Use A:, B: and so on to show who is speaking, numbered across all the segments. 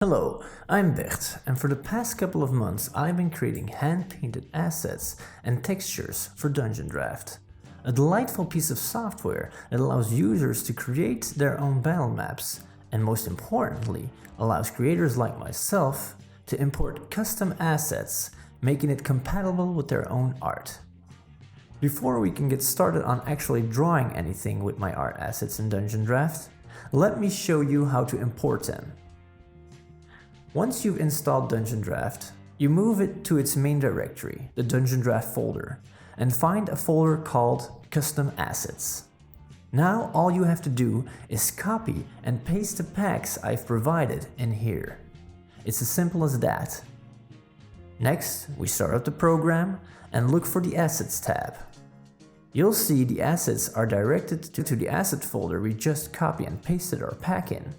A: Hello, I'm Bert, and for the past couple of months I've been creating hand-painted assets and textures for DungeonDraft. A delightful piece of software that allows users to create their own battle maps, and most importantly, allows creators like myself to import custom assets, making it compatible with their own art. Before we can get started on actually drawing anything with my art assets in DungeonDraft, let me show you how to import them. Once you've installed DungeonDraft, you move it to its main directory, the DungeonDraft folder, and find a folder called Custom Assets. Now all you have to do is copy and paste the packs I've provided in here. It's as simple as that. Next, we start up the program and look for the Assets tab. You'll see the assets are directed to the asset folder we just copy and pasted our pack in,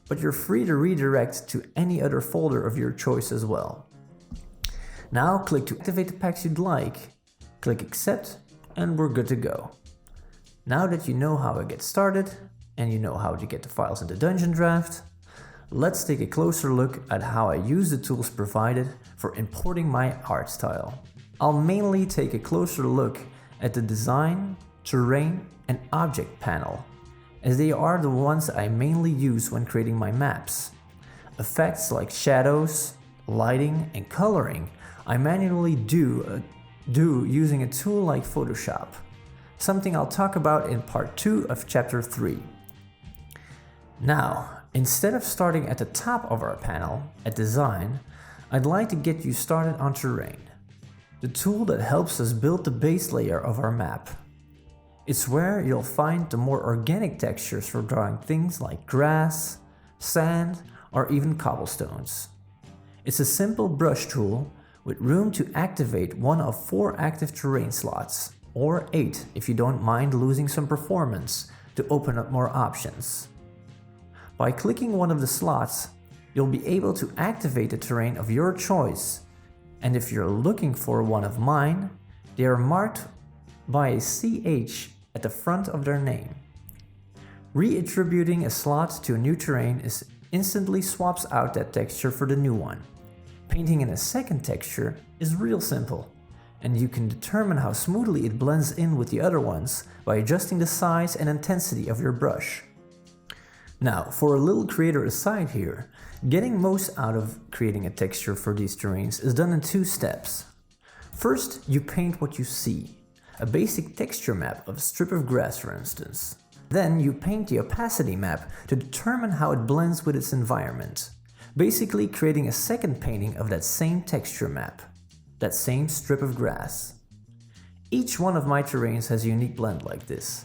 A: but you're free to redirect to any other folder of your choice as well. Now click to activate the packs you'd like, click accept, and we're good to go. Now that you know how to get started, and you know how to get the files into DungeonDraft, let's take a closer look at how I use the tools provided for importing my art style. I'll mainly take a closer look at the design, terrain, and object panel, as they are the ones I mainly use when creating my maps. Effects like shadows, lighting, and coloring I manually do using a tool like Photoshop, something I'll talk about in part 2 of chapter 3. Now, instead of starting at the top of our panel, at design, I'd like to get you started on terrain, the tool that helps us build the base layer of our map. It's where you'll find the more organic textures for drawing things like grass, sand, or even cobblestones. It's a simple brush tool with room to activate one of 4 active terrain slots, or 8 if you don't mind losing some performance to open up more options. By clicking one of the slots, you'll be able to activate the terrain of your choice, and if you're looking for one of mine, they are marked by a CH at the front of their name. Reattributing a slot to a new terrain instantly swaps out that texture for the new one. Painting in a second texture is real simple, and you can determine how smoothly it blends in with the other ones by adjusting the size and intensity of your brush. Now, for a little creator aside here, getting most out of creating a texture for these terrains is done in 2 steps. First, you paint what you see. A basic texture map of a strip of grass, for instance. Then you paint the opacity map to determine how it blends with its environment, basically creating a second painting of that same texture map, that same strip of grass. Each one of my terrains has a unique blend like this.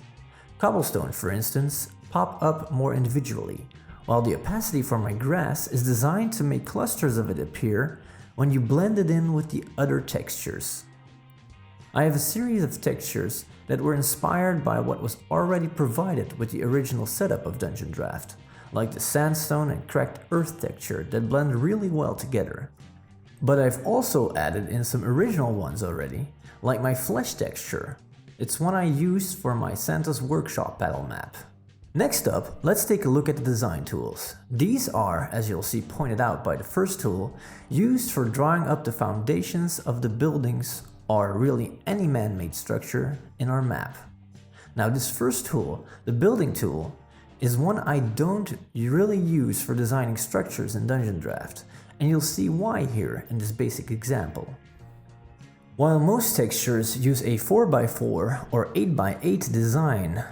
A: Cobblestone, for instance, pop up more individually, while the opacity for my grass is designed to make clusters of it appear when you blend it in with the other textures. I have a series of textures that were inspired by what was already provided with the original setup of DungeonDraft, like the sandstone and cracked earth texture that blend really well together. But I've also added in some original ones already, like my flesh texture. It's one I used for my Santa's Workshop Battlemap. Next up, let's take a look at the design tools. These are, as you'll see pointed out by the first tool, used for drawing up the foundations of the buildings or really any man-made structure in our map. Now this first tool, the building tool, is one I don't really use for designing structures in DungeonDraft, and you'll see why here in this basic example. While most textures use a 4x4 or 8x8 design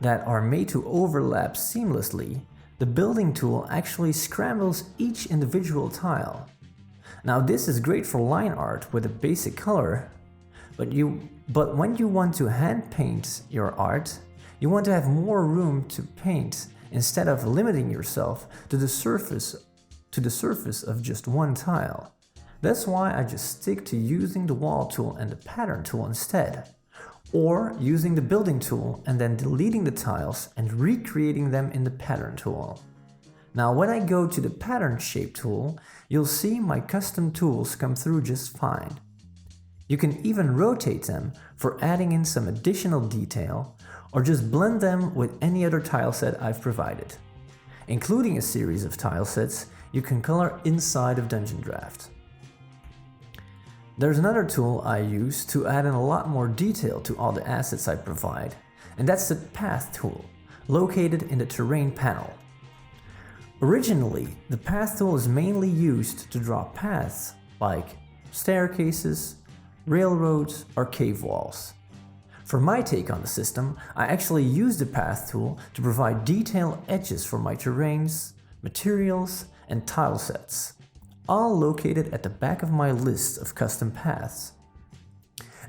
A: that are made to overlap seamlessly, the building tool actually scrambles each individual tile. Now this is great for line art with a basic color, but when you want to hand paint your art, you want to have more room to paint instead of limiting yourself to the surface of just one tile. That's why I just stick to using the wall tool and the pattern tool instead, or using the building tool and then deleting the tiles and recreating them in the pattern tool. Now when I go to the pattern shape tool, you'll see my custom tools come through just fine. You can even rotate them for adding in some additional detail, or just blend them with any other tile set I've provided. including a series of tile sets you can color inside of DungeonDraft. There's another tool I use to add in a lot more detail to all the assets I provide, and that's the Path tool, located in the Terrain panel. Originally, the Path tool is mainly used to draw paths like staircases, railroads, or cave walls. For my take on the system, I actually use the Path tool to provide detailed edges for my terrains, materials, and tile sets, all located at the back of my list of custom paths.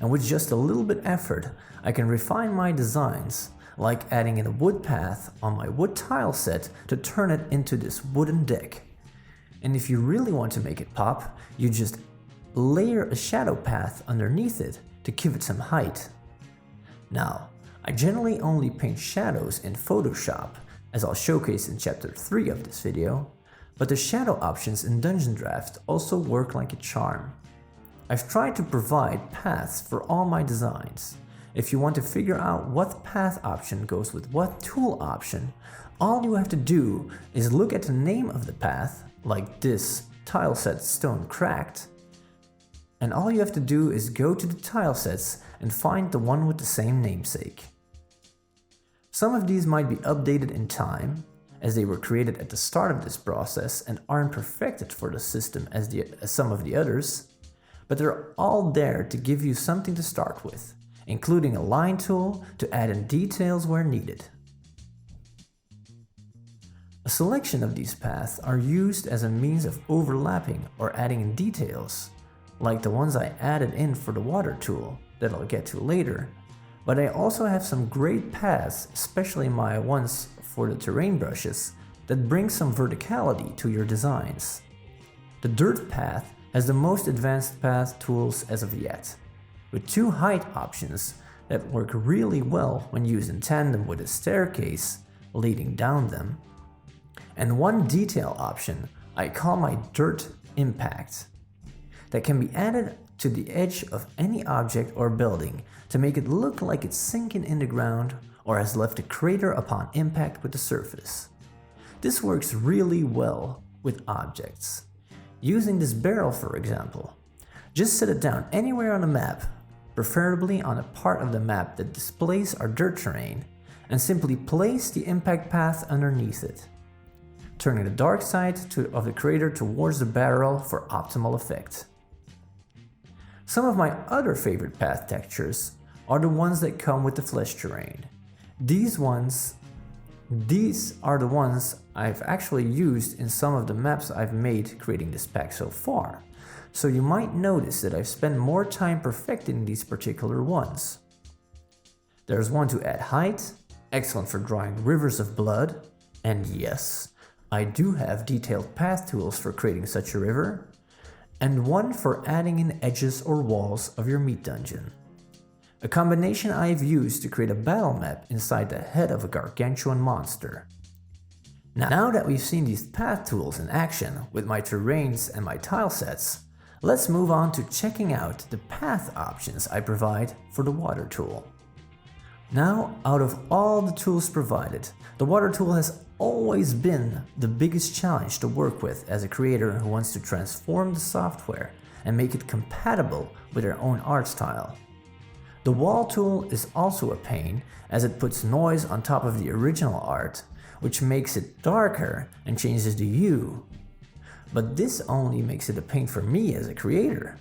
A: And with just a little bit effort, I can refine my designs, like adding in a wood path on my wood tile set to turn it into this wooden deck. And if you really want to make it pop, you just layer a shadow path underneath it to give it some height. Now, I generally only paint shadows in Photoshop, as I'll showcase in chapter 3 of this video, but the shadow options in DungeonDraft also work like a charm. I've tried to provide paths for all my designs. If you want to figure out what path option goes with what tool option, all you have to do is look at the name of the path, like this tile set Stone Cracked, and all you have to do is go to the tile sets and find the one with the same namesake. Some of these might be updated in time, as they were created at the start of this process and aren't perfected for the system as some of the others, but they're all there to give you something to start with, including a line tool to add in details where needed. A selection of these paths are used as a means of overlapping or adding in details, like the ones I added in for the water tool that I'll get to later, but I also have some great paths, especially my ones for the terrain brushes, that bring some verticality to your designs. The dirt path has the most advanced path tools as of yet, with 2 height options that work really well when used in tandem with a staircase leading down them, and 1 detail option I call my Dirt Impact, that can be added to the edge of any object or building to make it look like it's sinking in the ground or has left a crater upon impact with the surface. This works really well with objects. Using this barrel, for example, just set it down anywhere on the map, preferably on a part of the map that displays our dirt terrain, and simply place the impact path underneath it, turning the dark side of the crater towards the barrel for optimal effect. Some of my other favorite path textures are the ones that come with the flesh terrain. These are the ones I've actually used in some of the maps I've made creating this pack so far, so you might notice that I've spent more time perfecting these particular ones. There's one to add height, excellent for drawing rivers of blood, and yes, I do have detailed path tools for creating such a river, and one for adding in edges or walls of your meat dungeon. A combination I've used to create a battle map inside the head of a gargantuan monster. Now that we've seen these path tools in action with my terrains and my tile sets, let's move on to checking out the path options I provide for the water tool. Now, out of all the tools provided, the water tool has always been the biggest challenge to work with as a creator who wants to transform the software and make it compatible with their own art style. The wall tool is also a pain, as it puts noise on top of the original art, which makes it darker and changes the hue. But this only makes it a pain for me as a creator.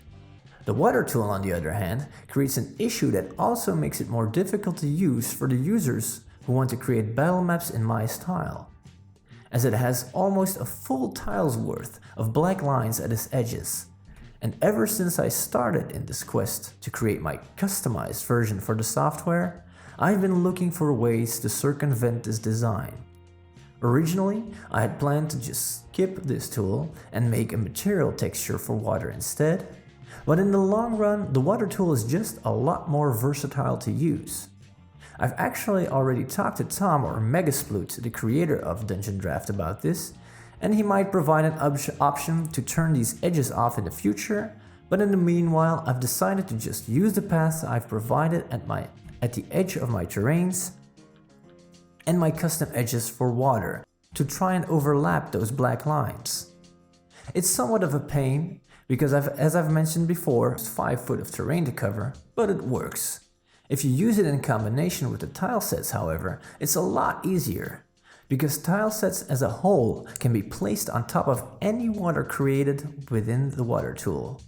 A: The water tool, on the other hand, creates an issue that also makes it more difficult to use for the users who want to create battle maps in my style, as it has almost a full tile's worth of black lines at its edges. And ever since I started in this quest to create my customized version for the software, I've been looking for ways to circumvent this design. Originally, I had planned to just skip this tool and make a material texture for water instead, but in the long run, the water tool is just a lot more versatile to use. I've actually already talked to Tom or Megasploot, the creator of DungeonDraft, about this, and he might provide an option to turn these edges off in the future, but in the meanwhile I've decided to just use the paths I've provided at the edge of my terrains and my custom edges for water, to try and overlap those black lines. It's somewhat of a pain because as I've mentioned before, it's 5 foot of terrain to cover, but it works. If you use it in combination with the tile sets, however, it's a lot easier, because tile sets as a whole can be placed on top of any water created within the water tool.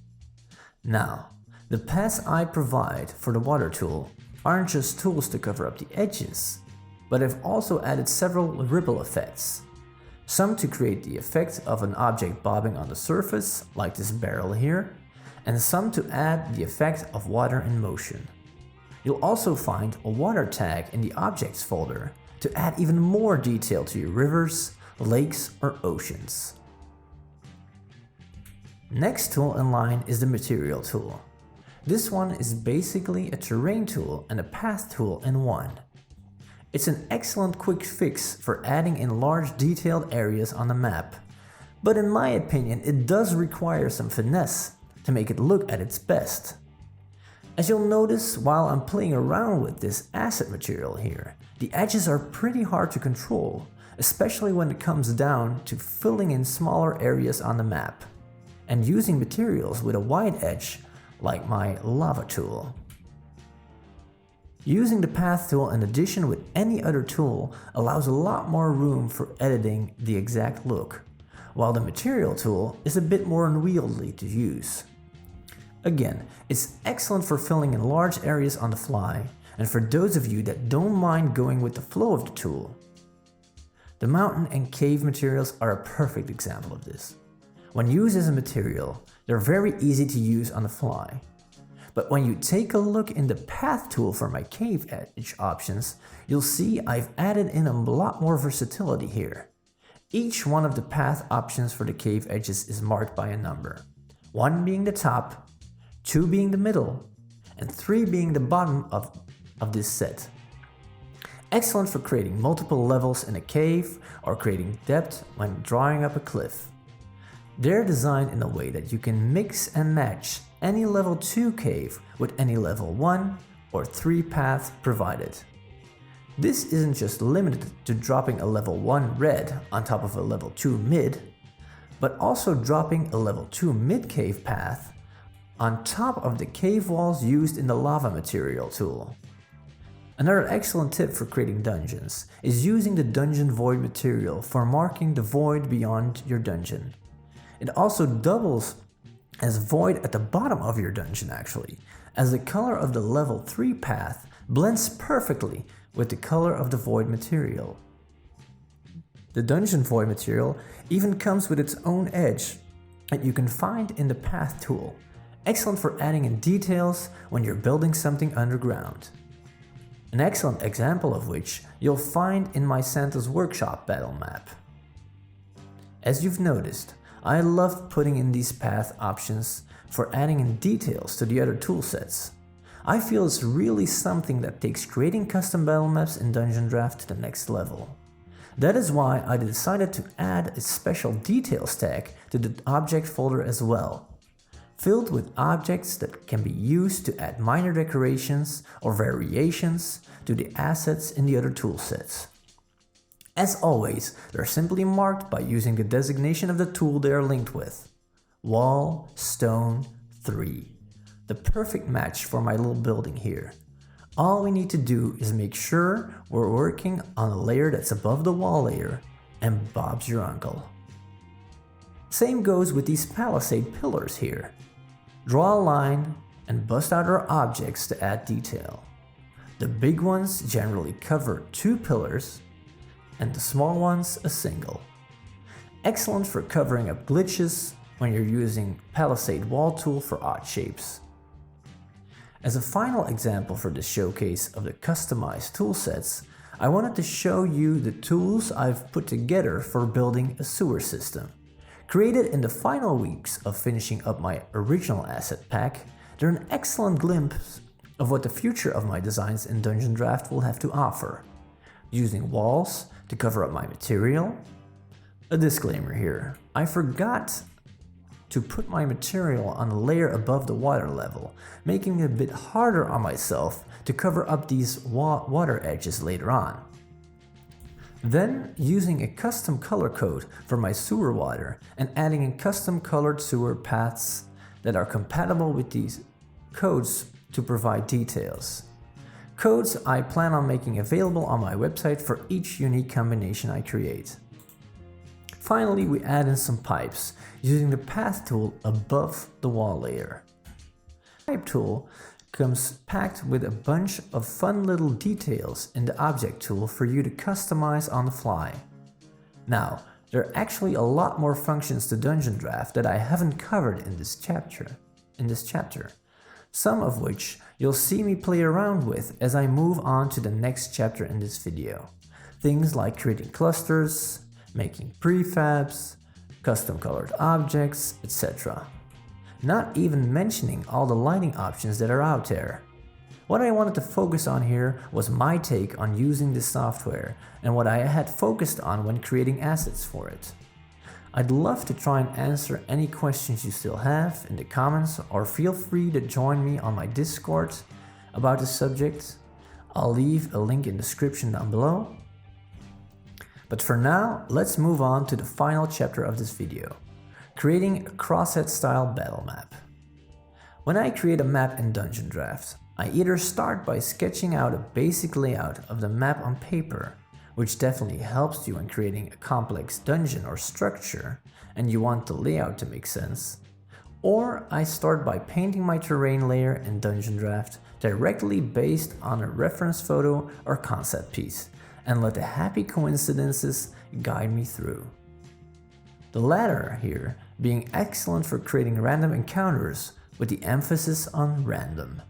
A: Now, the paths I provide for the water tool aren't just tools to cover up the edges, but I've also added several ripple effects. Some to create the effect of an object bobbing on the surface, like this barrel here, and some to add the effect of water in motion. You'll also find a water tag in the Objects folder to add even more detail to your rivers, lakes, or oceans. Next tool in line is the Material tool. This one is basically a terrain tool and a path tool in one. It's an excellent quick fix for adding in large detailed areas on the map, but in my opinion it does require some finesse to make it look at its best. As you'll notice while I'm playing around with this asset material here, the edges are pretty hard to control, especially when it comes down to filling in smaller areas on the map, and using materials with a wide edge like my lava tool. Using the path tool in addition with any other tool allows a lot more room for editing the exact look, while the material tool is a bit more unwieldy to use. Again, it's excellent for filling in large areas on the fly, and for those of you that don't mind going with the flow of the tool. The mountain and cave materials are a perfect example of this. When used as a material, they're very easy to use on the fly. But when you take a look in the path tool for my cave edge options, you'll see I've added in a lot more versatility here. Each one of the path options for the cave edges is marked by a number, 1 being the top, 2 being the middle, and 3 being the bottom of this set. Excellent for creating multiple levels in a cave or creating depth when drawing up a cliff. They're designed in a way that you can mix and match any level 2 cave with any level 1 or 3 path provided. This isn't just limited to dropping a level 1 red on top of a level 2 mid, but also dropping a level 2 mid cave path on top of the cave walls used in the lava material tool. Another excellent tip for creating dungeons is using the dungeon void material for marking the void beyond your dungeon. It also doubles as void at the bottom of your dungeon actually, as the color of the level 3 path blends perfectly with the color of the void material. The dungeon void material even comes with its own edge that you can find in the path tool, excellent for adding in details when you're building something underground. An excellent example of which you'll find in my Santa's Workshop Battlemap. As you've noticed, I love putting in these path options for adding in details to the other toolsets. I feel it's really something that takes creating custom battle maps in DungeonDraft to the next level. That is why I decided to add a special details tag to the object folder as well, filled with objects that can be used to add minor decorations or variations to the assets in the other toolsets. As always, they're simply marked by using the designation of the tool they are linked with. Wall, Stone, 3. The perfect match for my little building here. All we need to do is make sure we're working on a layer that's above the wall layer, and Bob's your uncle. Same goes with these palisade pillars here. Draw a line and bust out our objects to add detail. The big ones generally cover 2 pillars, and the small ones a single. Excellent for covering up glitches when you're using Palisade Wall tool for odd shapes. As a final example for this showcase of the customized toolsets, I wanted to show you the tools I've put together for building a sewer system. Created in the final weeks of finishing up my original asset pack, they're an excellent glimpse of what the future of my designs in DungeonDraft will have to offer. Using walls to cover up my material. A disclaimer here, I forgot to put my material on a layer above the water level, making it a bit harder on myself to cover up these water edges later on. Then, using a custom color code for my sewer water and adding in custom colored sewer paths that are compatible with these codes to provide details. Codes I plan on making available on my website for each unique combination I create. Finally, we add in some pipes using the path tool above the wall layer. The pipe tool comes packed with a bunch of fun little details in the object tool for you to customize on the fly. Now, there are actually a lot more functions to DungeonDraft that I haven't covered in this chapter, some of which you'll see me play around with as I move on to the next chapter in this video. Things like creating clusters, making prefabs, custom colored objects, etc. Not even mentioning all the lighting options that are out there. What I wanted to focus on here was my take on using this software and what I had focused on when creating assets for it. I'd love to try and answer any questions you still have in the comments, or feel free to join me on my Discord about the subject. I'll leave a link in the description down below. But for now, let's move on to the final chapter of this video, creating a Crosshead style battle map. When I create a map in DungeonDraft, I either start by sketching out a basic layout of the map on paper, which definitely helps you when creating a complex dungeon or structure and you want the layout to make sense. Or I start by painting my terrain layer in DungeonDraft directly based on a reference photo or concept piece, and let the happy coincidences guide me through. The latter here being excellent for creating random encounters with the emphasis on random.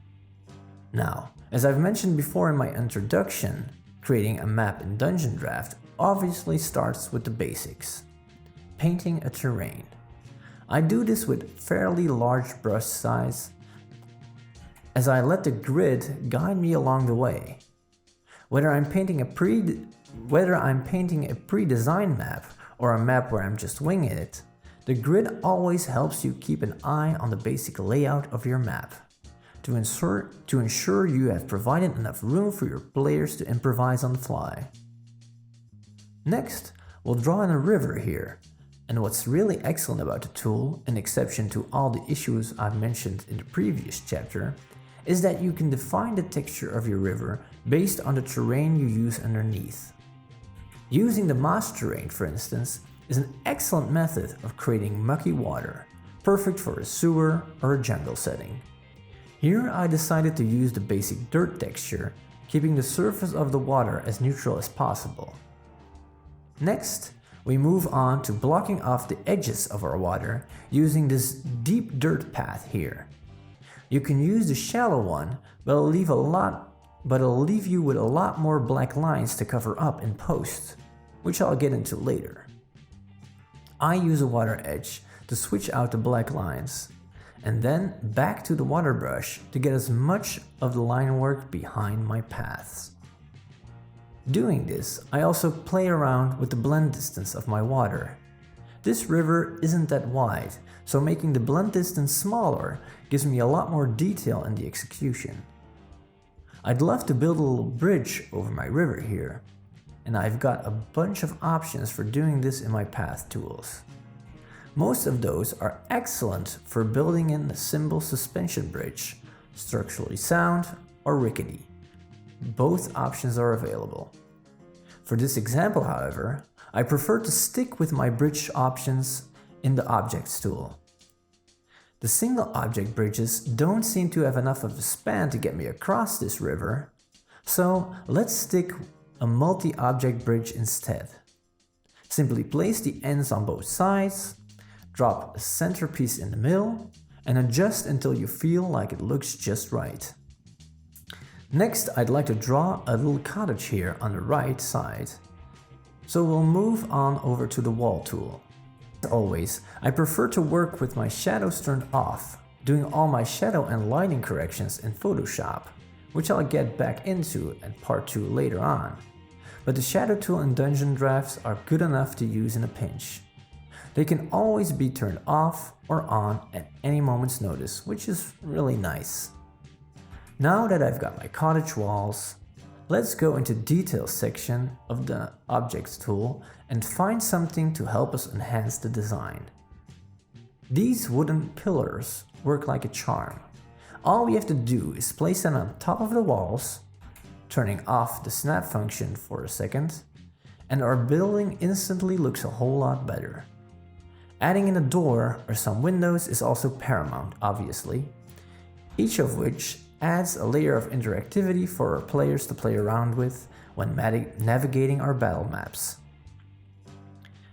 A: Now, as I've mentioned before in my introduction, creating a map in DungeonDraft obviously starts with the basics. Painting a terrain. I do this with fairly large brush size as I let the grid guide me along the way. Whether I'm painting a pre-designed map or a map where I'm just winging it, the grid always helps you keep an eye on the basic layout of your map to ensure you have provided enough room for your players to improvise on the fly. Next, we'll draw in a river here, and what's really excellent about the tool, in exception to all the issues I've mentioned in the previous chapter, is that you can define the texture of your river based on the terrain you use underneath. Using the moss terrain, for instance, is an excellent method of creating mucky water, perfect for a sewer or a jungle setting. Here I decided to use the basic dirt texture, keeping the surface of the water as neutral as possible. Next, we move on to blocking off the edges of our water using this deep dirt path here. You can use the shallow one, but it'll leave you with a lot more black lines to cover up in post, which I'll get into later. I use a water edge to switch out the black lines, and then back to the water brush to get as much of the line work behind my paths. Doing this, I also play around with the blend distance of my water. This river isn't that wide, so making the blend distance smaller gives me a lot more detail in the execution. I'd love to build a little bridge over my river here, and I've got a bunch of options for doing this in my path tools. Most of those are excellent for building in a simple suspension bridge, structurally sound or rickety. Both options are available. For this example, however, I prefer to stick with my bridge options in the Objects tool. The single object bridges don't seem to have enough of a span to get me across this river, so let's stick a multi-object bridge instead. Simply place the ends on both sides, drop a centerpiece in the middle, and adjust until you feel like it looks just right. Next, I'd like to draw a little cottage here on the right side. So we'll move on over to the Wall tool. As always, I prefer to work with my shadows turned off, doing all my shadow and lighting corrections in Photoshop, which I'll get back into in part 2 later on. But the shadow tool in DungeonDrafts are good enough to use in a pinch. They can always be turned off or on at any moment's notice, which is really nice. Now that I've got my cottage walls, Let's go into details section of the objects tool and find something to help us enhance the design. These wooden pillars work like a charm. All we have to do is place them on top of the walls, turning off the snap function for a second, and our building instantly looks a whole lot better. Adding in a door or some windows is also paramount, obviously, each of which adds a layer of interactivity for our players to play around with when navigating our battle maps.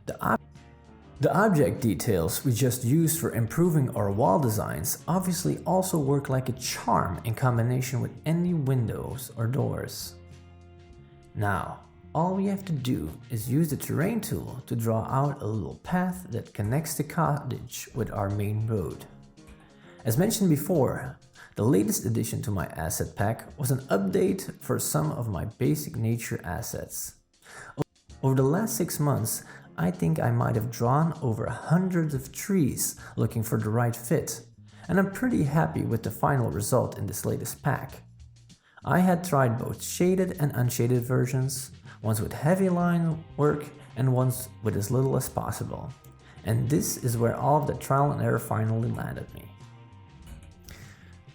A: The object details we just used for improving our wall designs obviously also work like a charm in combination with any windows or doors. Now, all we have to do is use the terrain tool to draw out a little path that connects the cottage with our main road. As mentioned before, the latest addition to my asset pack was an update for some of my basic nature assets. Over the last 6 months, I think I might have drawn over hundreds of trees looking for the right fit, and I'm pretty happy with the final result in this latest pack. I had tried both shaded and unshaded versions, ones with heavy line work and ones with as little as possible, and this is where all of the trial and error finally landed me.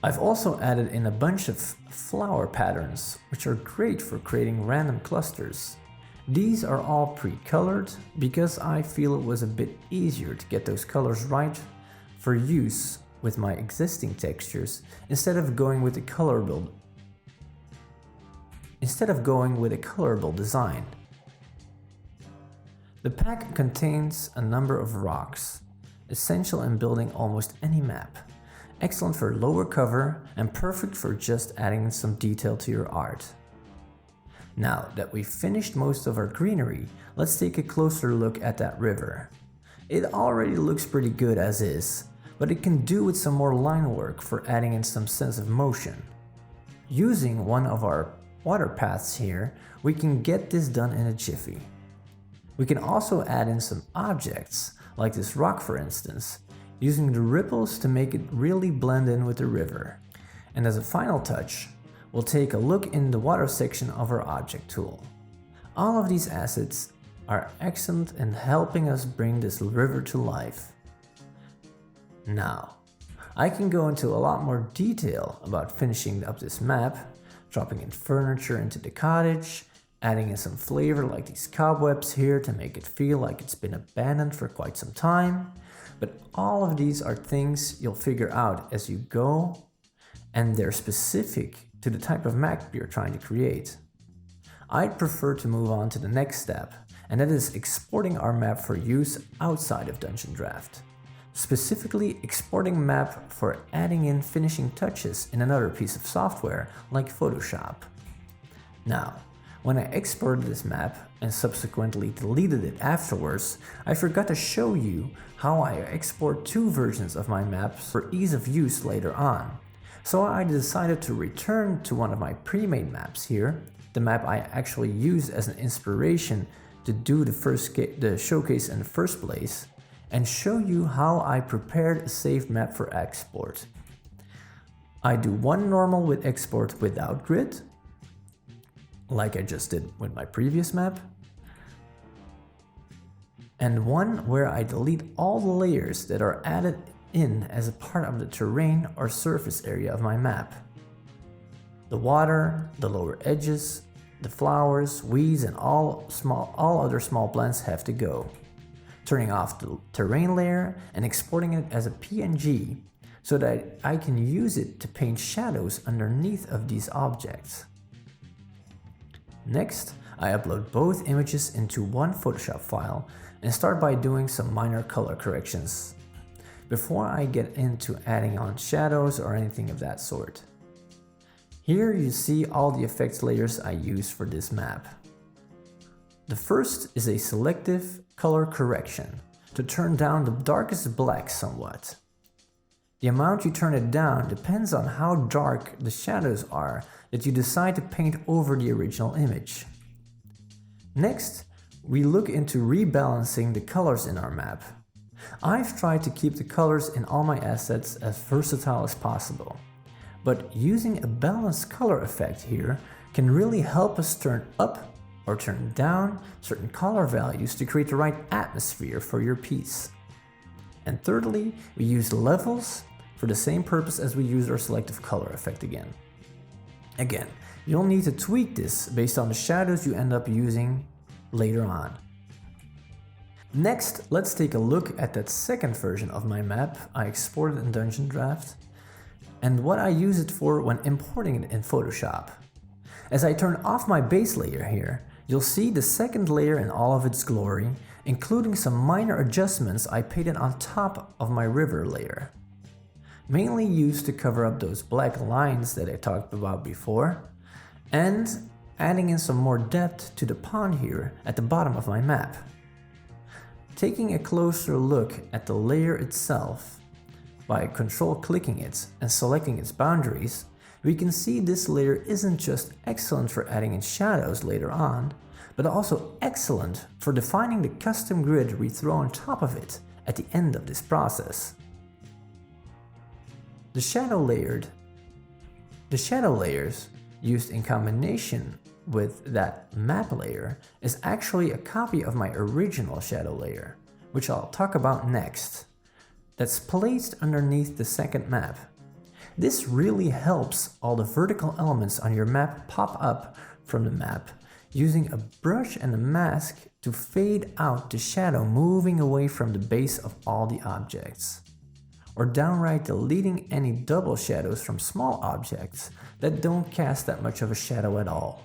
A: I've also added in a bunch of flower patterns, which are great for creating random clusters. These are all pre-colored because I feel it was a bit easier to get those colors right for use with my existing textures instead of going with a colorable design. The pack contains a number of rocks, essential in building almost any map, excellent for lower cover and perfect for just adding some detail to your art. Now that we've finished most of our greenery, let's take a closer look at that river. It already looks pretty good as is, but it can do with some more line work for adding in some sense of motion. Using one of our water paths here, we can get this done in a jiffy. We can also add in some objects, like this rock for instance, using the ripples to make it really blend in with the river. And as a final touch, we'll take a look in the water section of our object tool. All of these assets are excellent in helping us bring this river to life. Now, I can go into a lot more detail about finishing up this map, dropping in furniture into the cottage, adding in some flavor like these cobwebs here to make it feel like it's been abandoned for quite some time. But all of these are things you'll figure out as you go, and they're specific to the type of map you're trying to create. I'd prefer to move on to the next step, and that is exporting our map for use outside of DungeonDraft. Specifically exporting map for adding in finishing touches in another piece of software like Photoshop. Now, when I exported this map and subsequently deleted it afterwards, I forgot to show you how I export 2 versions of my maps for ease of use later on. So I decided to return to one of my pre-made maps here, the map I actually used as an inspiration to do the showcase in the first place, and show you how I prepared a saved map for export. I do one normal with export without grid, like I just did with my previous map, and one where I delete all the layers that are added in as a part of the terrain or surface area of my map. The water, the lower edges, the flowers, weeds, and all other small blends have to go. Turning off the terrain layer and exporting it as a PNG so that I can use it to paint shadows underneath of these objects. Next, I upload both images into one Photoshop file and start by doing some minor color corrections before I get into adding on shadows or anything of that sort. Here you see all the effects layers I use for this map. The first is a selective color correction to turn down the darkest black somewhat. The amount you turn it down depends on how dark the shadows are that you decide to paint over the original image. Next, we look into rebalancing the colors in our map. I've tried to keep the colors in all my assets as versatile as possible, but using a balanced color effect here can really help us turn up or turn down certain color values to create the right atmosphere for your piece. And thirdly, we use levels for the same purpose as we use our selective color effect again. Again, you'll need to tweak this based on the shadows you end up using later on. Next, let's take a look at that second version of my map I exported in DungeonDraft and what I use it for when importing it in Photoshop. As I turn off my base layer here, you'll see the second layer in all of its glory, including some minor adjustments I painted on top of my river layer. Mainly used to cover up those black lines that I talked about before, and adding in some more depth to the pond here at the bottom of my map. Taking a closer look at the layer itself, by control-clicking it and selecting its boundaries, we can see this layer isn't just excellent for adding in shadows later on, but also excellent for defining the custom grid we throw on top of it at the end of this process. The shadow layers used in combination with that map layer is actually a copy of my original shadow layer, which I'll talk about next, that's placed underneath the second map. This really helps all the vertical elements on your map pop up from the map, using a brush and a mask to fade out the shadow moving away from the base of all the objects, or downright deleting any double shadows from small objects that don't cast that much of a shadow at all.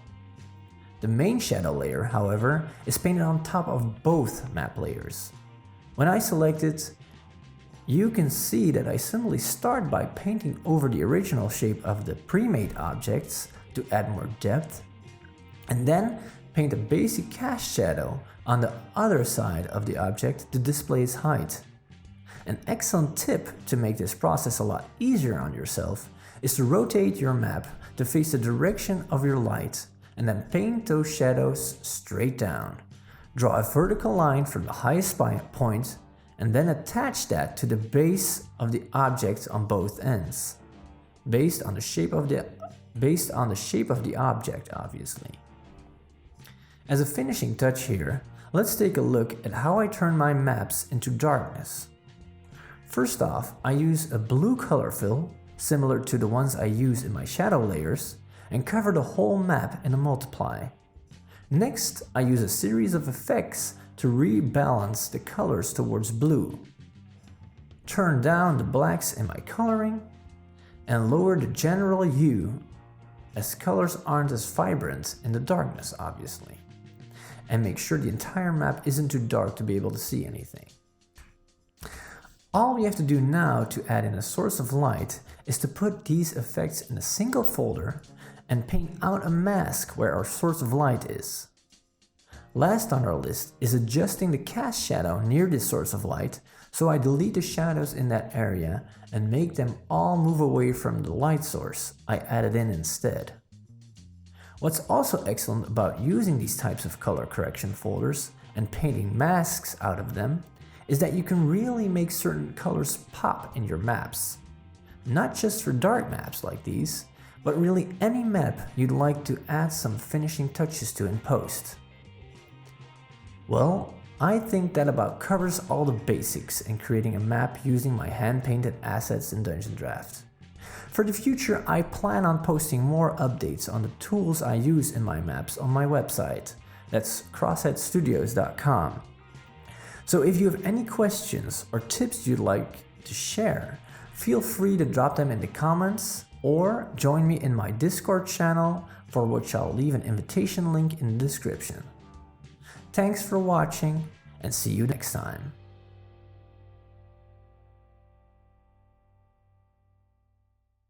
A: The main shadow layer, however, is painted on top of both map layers. When I select it, you can see that I simply start by painting over the original shape of the pre-made objects to add more depth, and then paint a basic cast shadow on the other side of the object to display its height. An excellent tip to make this process a lot easier on yourself is to rotate your map to face the direction of your light and then paint those shadows straight down. Draw a vertical line from the highest point and then attach that to the base of the object on both ends, based on the shape of the object, obviously. As a finishing touch here, let's take a look at how I turn my maps into darkness. First off, I use a blue color fill, similar to the ones I use in my shadow layers, and cover the whole map in a multiply. Next, I use a series of effects to rebalance the colors towards blue. Turn down the blacks in my coloring, and lower the general hue, as colors aren't as vibrant in the darkness, obviously. And make sure the entire map isn't too dark to be able to see anything. All we have to do now to add in a source of light is to put these effects in a single folder and paint out a mask where our source of light is. Last on our list is adjusting the cast shadow near this source of light, so I delete the shadows in that area and make them all move away from the light source I added in instead. What's also excellent about using these types of color correction folders and painting masks out of them is that you can really make certain colors pop in your maps. Not just for dark maps like these, but really any map you'd like to add some finishing touches to in post. Well, I think that about covers all the basics in creating a map using my hand-painted assets in DungeonDraft. For the future, I plan on posting more updates on the tools I use in my maps on my website. That's crossheadstudios.com. So if you have any questions or tips you'd like to share, feel free to drop them in the comments or join me in my Discord channel, for which I'll leave an invitation link in the description. Thanks for watching and see you next time.